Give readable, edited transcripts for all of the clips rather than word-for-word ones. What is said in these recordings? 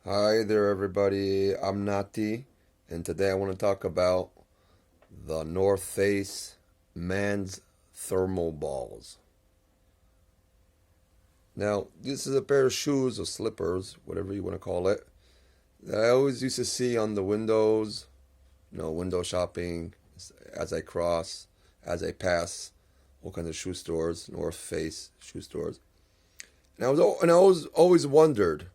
Hi there, everybody. I'm Nati, and today I want to talk about the North Face men's thermal balls. Now, this is a pair of shoes or slippers, whatever you want to call it, that I always used to see on the windows, window shopping as I cross, as I pass all kinds of shoe stores, North Face shoe stores. And I always wondered,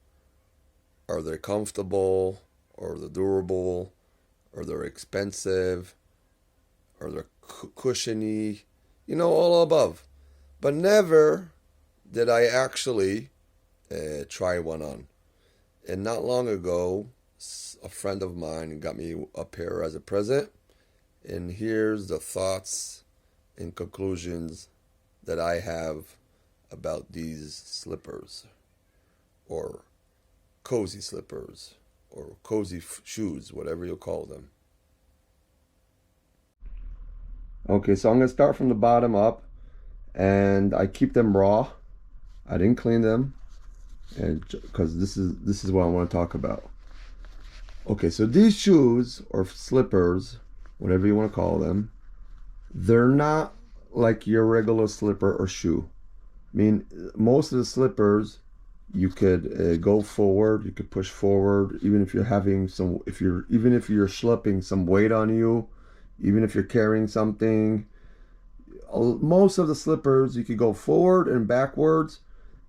are they comfortable? Are they durable? Are they expensive? Are they cushiony? All above. But never did I actually try one on. And not long ago, a friend of mine got me a pair as a present. And here's the thoughts and conclusions that I have about these slippers, or cozy slippers, or cozy shoes, whatever you call them. Okay, so I'm going to start from the bottom up, and I keep them raw. I didn't clean them, and because this is what I want to talk about. Okay, so these shoes or slippers, whatever you want to call them, they're not like your regular slipper or shoe. I mean, most of the slippers you could go forward, you could push forward, even if you're having some, even if you're schlepping some weight on you, even if you're carrying something. Most of the slippers you could go forward and backwards,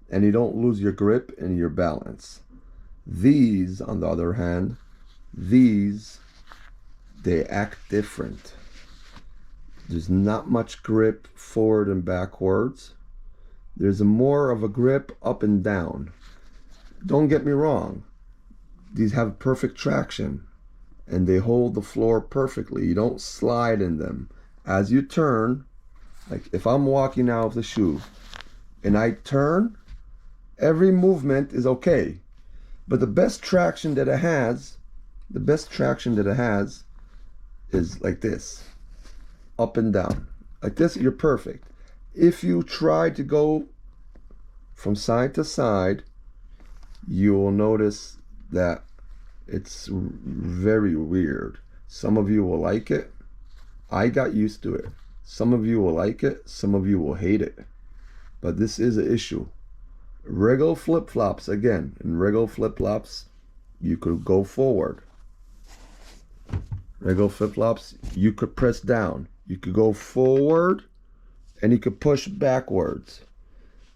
and you don't lose your grip and your balance. These, on the other hand, they act different. There's not much grip forward and backwards. There's more of a grip up and down. Don't get me wrong. These have perfect traction and they hold the floor perfectly. You don't slide in them. As you turn, like if I'm walking out of the shoe and I turn, every movement is okay. But the best traction that it has, is like this, up and down. Like this, you're perfect. If you try to go from side to side, you will notice that it's very weird. Some of you will like it. I got used to it. Some of you will like it. Some of you will hate it. But this is an issue. Regular flip-flops, again, in regular flip-flops, you could go forward. Regular flip-flops, you could press down. You could go forward and you could push backwards.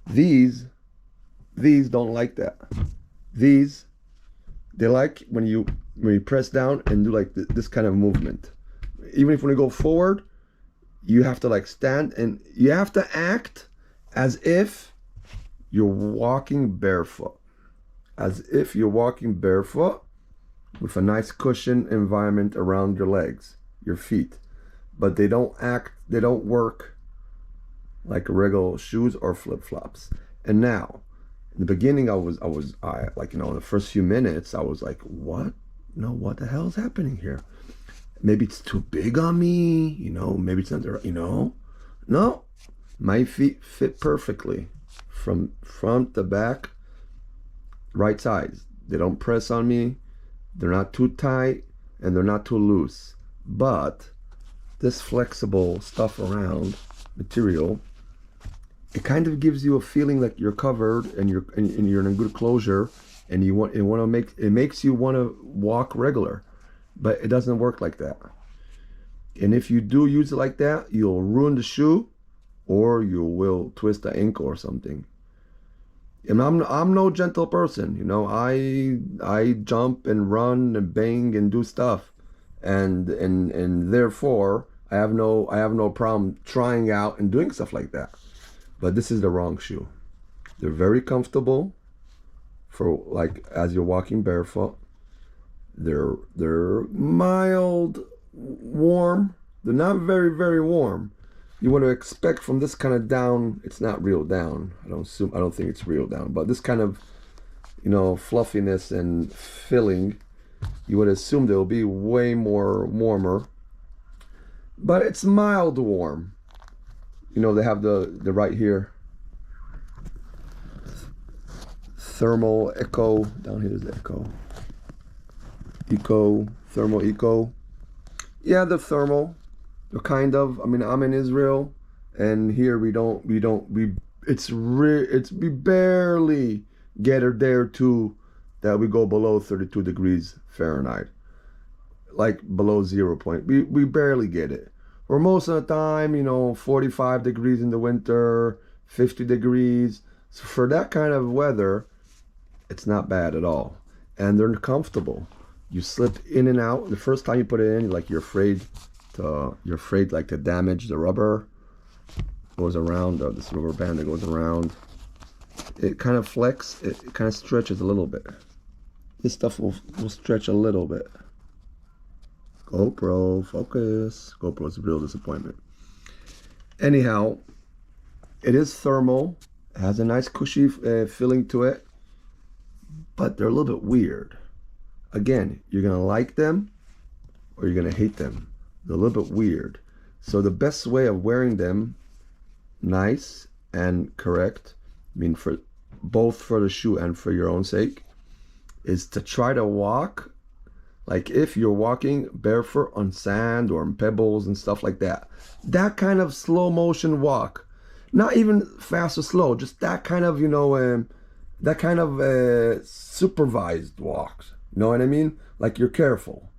These don't like that. These, they like when you press down and do like this kind of movement. Even if when you go forward, you have to like stand and you have to act as if you're walking barefoot. As if you're walking barefoot with a nice cushion environment around your legs, your feet. But they don't work like regular shoes or flip-flops. And now, in the beginning, I like, in the first few minutes, I was like, what? No, what the hell is happening here? Maybe it's too big on me, maybe it's not the right, No, my feet fit perfectly from front to back, right sides. They don't press on me. They're not too tight and they're not too loose. But this flexible stuff around material, it kind of gives you a feeling like you're covered and you're in a good closure, and it makes you want to walk regular, but it doesn't work like that. And if you do use it like that, you'll ruin the shoe, or you will twist the ankle or something. And I'm no gentle person, I jump and run and bang and do stuff, and therefore I have no problem trying out and doing stuff like that. But this is the wrong shoe. They're very comfortable for like as you're walking barefoot. They're mild warm. They're not very, very warm. You want to expect from this kind of down, it's not real down. I don't think it's real down, but this kind of fluffiness and filling, you would assume they'll be way more warmer. But it's mild warm. They have the right here, thermal eco. Down here is the thermal eco. Yeah, the thermal. They're kind of. I mean, I'm in Israel, and here we barely get a day or two that we go below 32 degrees Fahrenheit, like below 0 point. We barely get it. Or most of the time, 45 degrees in the winter, 50 degrees. So for that kind of weather, it's not bad at all. And they're comfortable. You slip in and out. The first time you put it in, you're afraid like to damage the rubber. Goes around, this rubber band that goes around. It kind of flex, it kind of stretches a little bit. This stuff will stretch a little bit. GoPro, focus. GoPro's a real disappointment. Anyhow, it is thermal. It has a nice cushy feeling to it. But they're a little bit weird. Again, you're going to like them or you're going to hate them. They're a little bit weird. So the best way of wearing them, nice and correct, I mean for both for the shoe and for your own sake, is to try to walk like if you're walking barefoot on sand or on pebbles and stuff like that. That kind of slow motion walk. Not even fast or slow, just that kind of, supervised walks. You know what I mean? Like you're careful.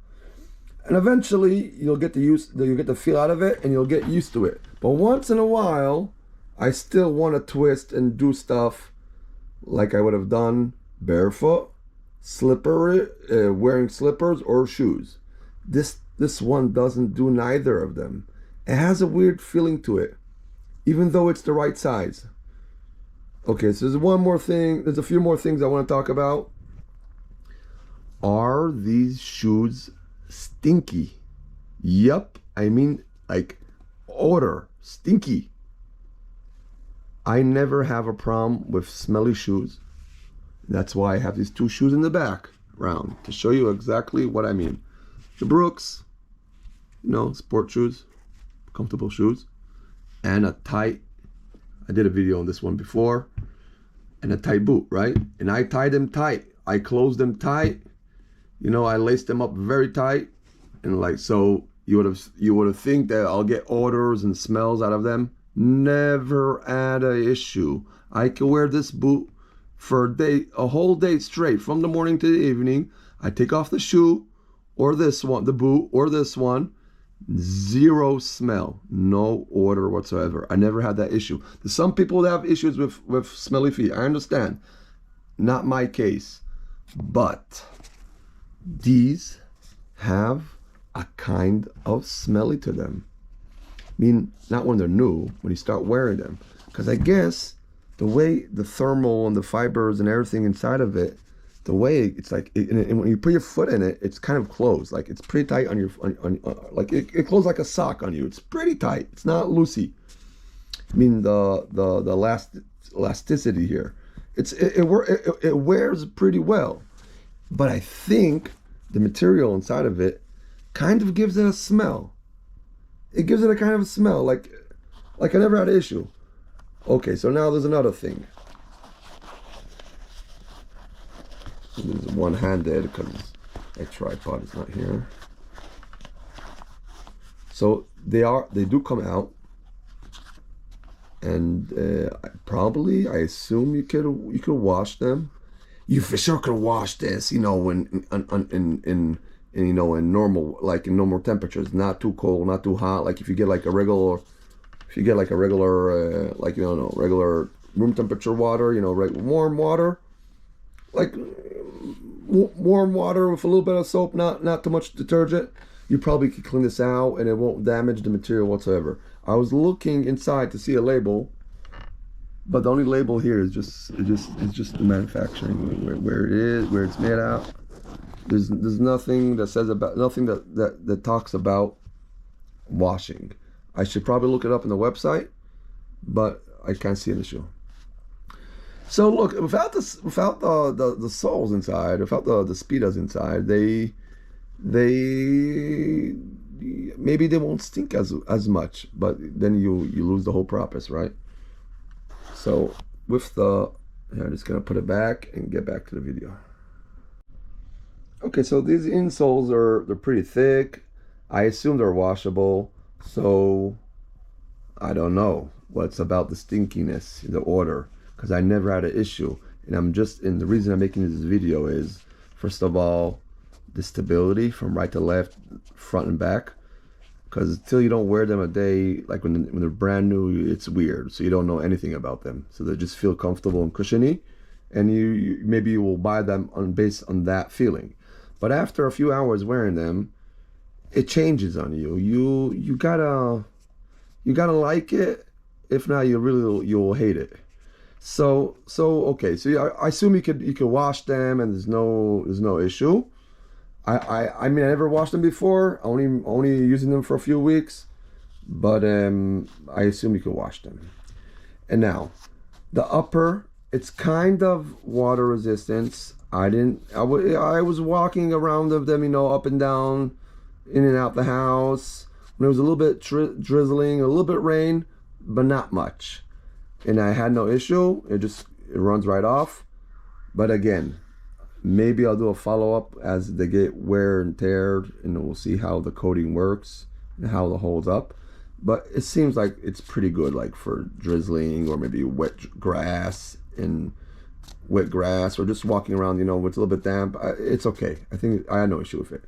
And eventually you'll get the feel out of it and you'll get used to it. But once in a while, I still want to twist and do stuff like I would have done barefoot, wearing slippers or shoes. This one doesn't do neither of them. It has a weird feeling to it, even though it's the right size. Okay, so there's one more thing. There's a few more things I want to talk about. Are these shoes stinky? Yep, I mean like odor, stinky. I never have a problem with smelly shoes. That's why I have these two shoes in the back round to show you exactly what I mean. The Brooks, sport shoes, comfortable shoes, and a tight, I did a video on this one before, and a tight boot, right? And I tie them tight. I close them tight. I lace them up very tight, and so you would have think that I'll get odors and smells out of them. Never had an issue. I can wear this boot for a whole day straight, from the morning to the evening. I take off the shoe or this one, the boot or this one, zero smell, no odor whatsoever. I never had that issue. There's some people that have issues with smelly feet. I understand. Not my case. But these have a kind of smelly to them. I mean, not when they're new, when you start wearing them. Because I guess the way the thermal and the fibers and everything inside of it, the way it's like, and when you put your foot in it, it's kind of closed. Like it's pretty tight on your, like it closes like a sock on you. It's pretty tight. It's not loosey. I mean, the elasticity here, it wears pretty well. But I think the material inside of it kind of gives it a smell. It gives it a kind of smell, like I never had an issue. Okay, so now there's another thing. There's one-handed because a tripod is not here. So they do come out, and I assume you could wash them. You for sure could wash this, in normal, like in normal temperatures, not too cold, not too hot. Like if you get like a regular, regular room temperature water, warm water, like warm water with a little bit of soap, not too much detergent, you probably could clean this out and it won't damage the material whatsoever. I was looking inside to see a label, but the only label here is just the manufacturing, where it is, where it's made out. There's nothing that says about, nothing that talks about washing. I should probably look it up on the website, but I can't see in the shoe. So look, without the soles inside, without the speedos inside, they maybe they won't stink as much, but then you lose the whole purpose, right? So with the I'm just gonna put it back and get back to the video. Okay, so these insoles they're pretty thick. I assume they're washable, so I don't know what's about the stinkiness, the odor, because I never had an issue. And the reason I'm making this video is, first of all, the stability from right to left, front and back. Because until you don't wear them a day, like when they're brand new, it's weird. So you don't know anything about them. So they just feel comfortable and cushiony, and maybe you will buy them based on that feeling. But after a few hours wearing them, it changes on you. You gotta like it. If not, you'll hate it. So okay. So yeah, I assume you could wash them and there's no issue. I mean, I never washed them before. Only using them for a few weeks, but I assume you can wash them. And now, the upper, it's kind of water resistance. I was walking around them, up and down, in and out the house. When it was a little bit drizzling, a little bit rain, but not much. And I had no issue. It runs right off. But again, maybe I'll do a follow-up as they get wear and tear, and we'll see how the coating works and how it holds up. But it seems like it's pretty good, like for drizzling or maybe wet grass, or just walking around, it's a little bit damp. It's okay. I think I had no issue with it.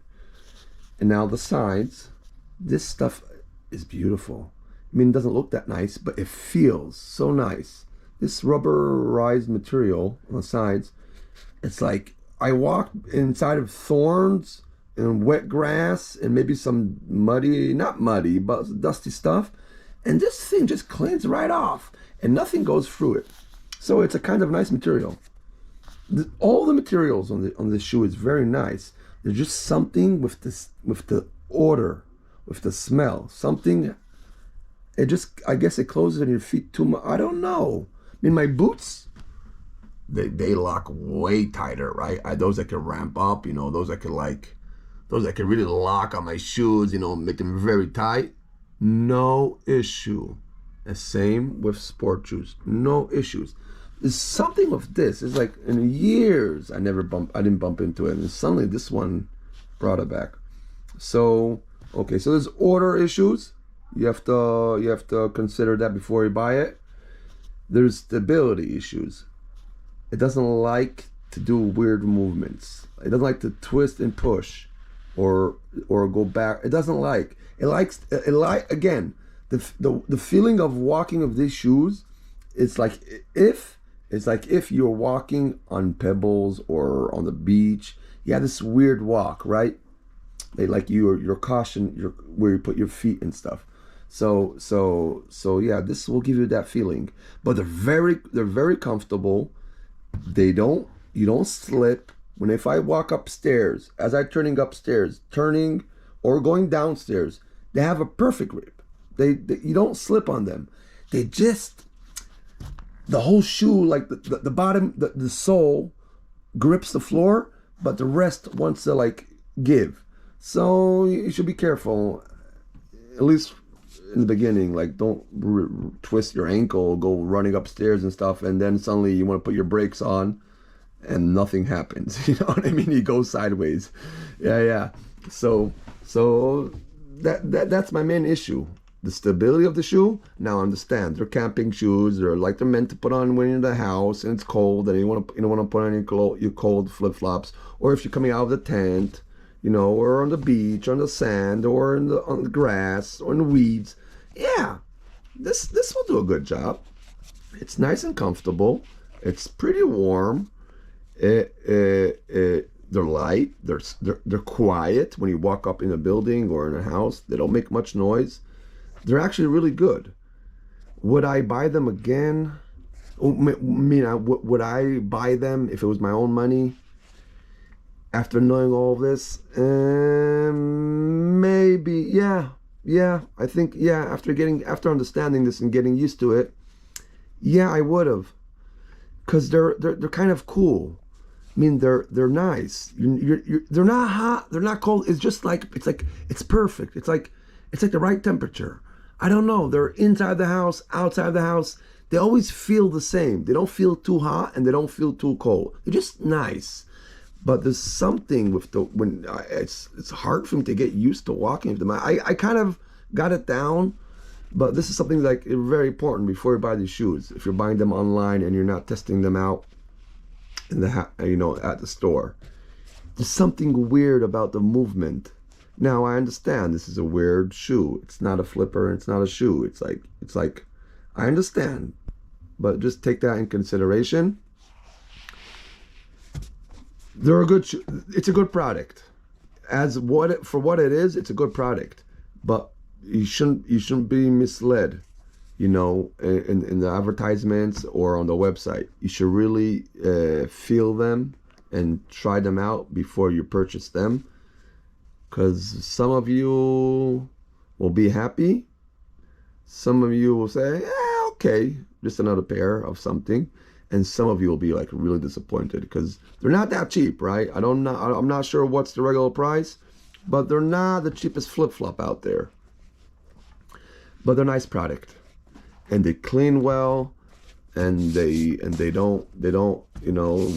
And now the sides, this stuff is beautiful. I mean, it doesn't look that nice, but it feels so nice. This rubberized material on the sides, it's like I walked inside of thorns and wet grass and maybe some not muddy, but dusty stuff. And this thing just cleans right off and nothing goes through it. So it's a kind of nice material. All the materials on this shoe is very nice. There's just something with the odor, with the smell, something. I guess it closes on your feet too much. I don't know. I mean, my boots, they lock way tighter, right? Those that can ramp up, those that can really lock on my shoes, make them very tight. No issue. The same with sport shoes. No issues. There's something with this. It's like in years I didn't bump into it, and suddenly this one brought it back. So okay, so there's odor issues. You have to consider that before you buy it. There's stability issues. It doesn't like to do weird movements. It doesn't like to twist and push or go back. It doesn't like. It likes again, the feeling of walking of these shoes, it's like if you're walking on pebbles or on the beach. You have this weird walk, right? They like your caution, where you put your feet and stuff. So yeah, this will give you that feeling. But they're very comfortable. You don't slip. If I walk upstairs, as I'm turning upstairs, or going downstairs, they have a perfect grip. You don't slip on them. The whole shoe, like the bottom, the sole grips the floor, but the rest wants to like give. So you should be careful, at least in the beginning. Like, don't twist your ankle, go running upstairs and stuff, and then suddenly you want to put your brakes on and nothing happens. You know what I mean? You go sideways. Yeah. So that's my main issue. The stability of the shoe. Now I understand, they're camping shoes. They're meant to put on when you're in the house and it's cold, and you don't want to put on your cold flip flops, or if you're coming out of the tent, or on the beach, on the sand, or on the grass, or in the weeds. Yeah, this will do a good job. It's nice and comfortable. It's pretty warm. They're light. They're quiet when you walk up in a building or in a house. They don't make much noise. They're actually really good. Would I buy them again? Would I buy them if it was my own money? After knowing all this, maybe, yeah. I think, yeah. After understanding this and getting used to it, yeah, I would have, because they're kind of cool. I mean, they're nice. They're not hot. They're not cold. It's just it's perfect. It's like the right temperature. I don't know. They're inside the house, outside the house. they always feel the same. They don't feel too hot and they don't feel too cold. They're just nice. But there's something with it's hard for me to get used to walking with them. I kind of got it down, but this is something like very important before you buy these shoes. If you're buying them online and you're not testing them out in the at the store, there's something weird about the movement. Now I understand this is a weird shoe. It's not a flipper. It's not a shoe. It's like I understand, but just take that in consideration. They're a good shoe. It's a good product. For what it is, it's a good product. But you shouldn't be misled, in the advertisements or on the website. You should really feel them and try them out before you purchase them. Because some of you will be happy. Some of you will say, okay, just another pair of something. And some of you will be like really disappointed because they're not that cheap, right? I'm not sure what's the regular price, but they're not the cheapest flip-flop out there. But they're a nice product, and they clean well, and they don't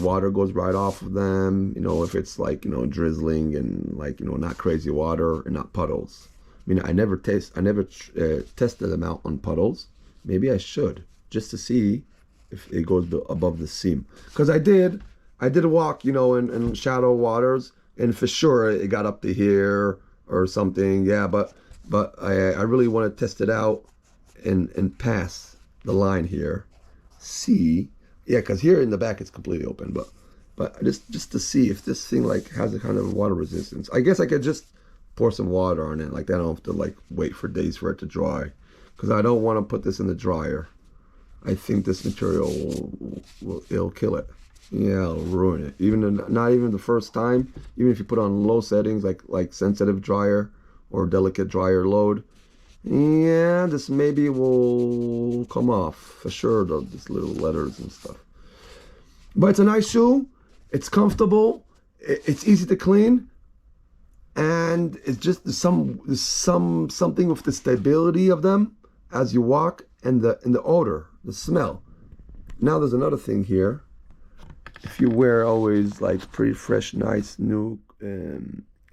water goes right off of them. If it's like drizzling and like not crazy water and not puddles. I mean, I never tested them out on puddles. Maybe I should just to see if it goes above the seam, because I did walk in shallow waters, and for sure it got up to here or something. Yeah, but I really want to test it out and pass the line here. See, yeah, because here in the back it's completely open, but just to see if this thing like has a kind of water resistance. I guess I could just pour some water on it like that. I don't have to like wait for days for it to dry, because I don't want to put this in the dryer. I think this material it'll kill it. Yeah, it'll ruin it. Not even the first time. Even if you put on low settings like sensitive dryer or delicate dryer load, yeah, this maybe will come off for sure. These little letters and stuff. But it's a nice shoe. It's comfortable. It's easy to clean, and it's just something with the stability of them as you walk, and the odor, the smell. Now there's another thing here. If you wear always like pretty fresh, nice, new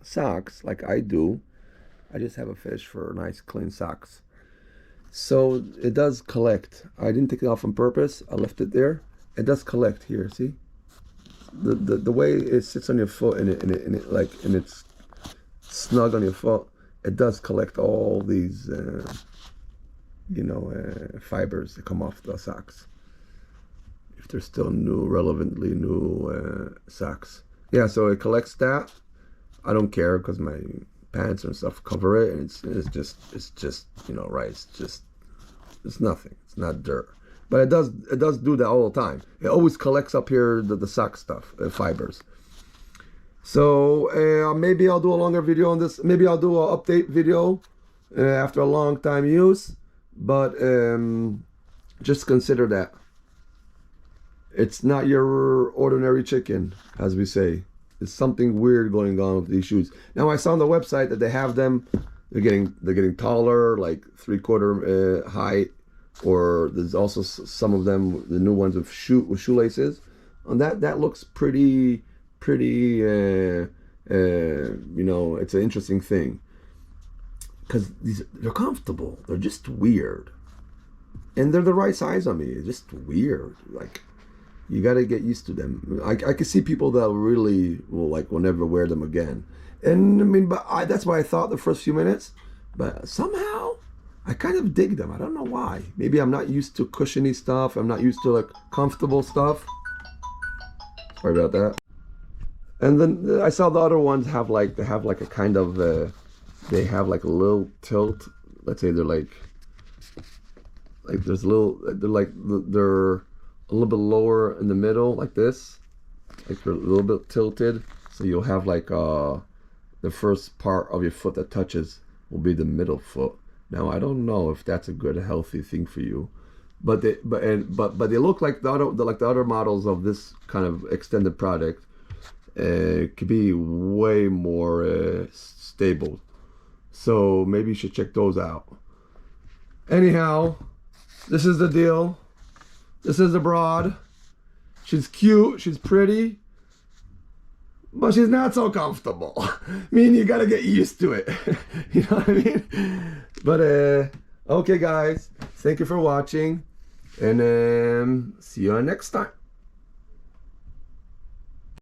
socks like I do, I just have a fetish for nice, clean socks. So it does collect. I didn't take it off on purpose. I left it there. It does collect here. See, the way it sits on your foot and it's snug on your foot. It does collect all these. Fibers that come off the socks, if they're still new, relevantly new socks. Yeah, so it collects that. I don't care because my pants and stuff cover it, and it's just right. It's nothing. It's not dirt, but it does do that all the time. It always collects up here the sock stuff, fibers. So maybe I'll do a longer video on this. Maybe I'll do an update video after a long time use. But just consider that it's not your ordinary chicken, as we say. There's something weird going on with these shoes. Now I saw on the website that they have them. They're getting taller, like 3/4 height, or there's also some of them, the new ones with shoelaces. And that looks pretty. It's an interesting thing. Because they're comfortable. They're just weird. And they're the right size on me. It's just weird. Like, you got to get used to them. I can see people that really will never wear them again. And I mean, that's what I thought the first few minutes. But somehow, I kind of dig them. I don't know why. Maybe I'm not used to cushiony stuff. I'm not used to like comfortable stuff. Sorry about that. And then I saw the other ones have like a kind of... they have like a little tilt. Let's say they're like there's a little, they're a little bit lower in the middle like this, like they're a little bit tilted. So you'll have like the first part of your foot that touches will be the middle foot. Now I don't know if that's a good healthy thing for you, but they look like the other models of this kind of extended product. Could be way more stable. So maybe you should check those out. Anyhow, this is the deal. This is a broad. She's cute, she's pretty, but she's not so comfortable. I mean, you gotta get used to it. You know what I mean? But okay guys, thank you for watching, and see you next time.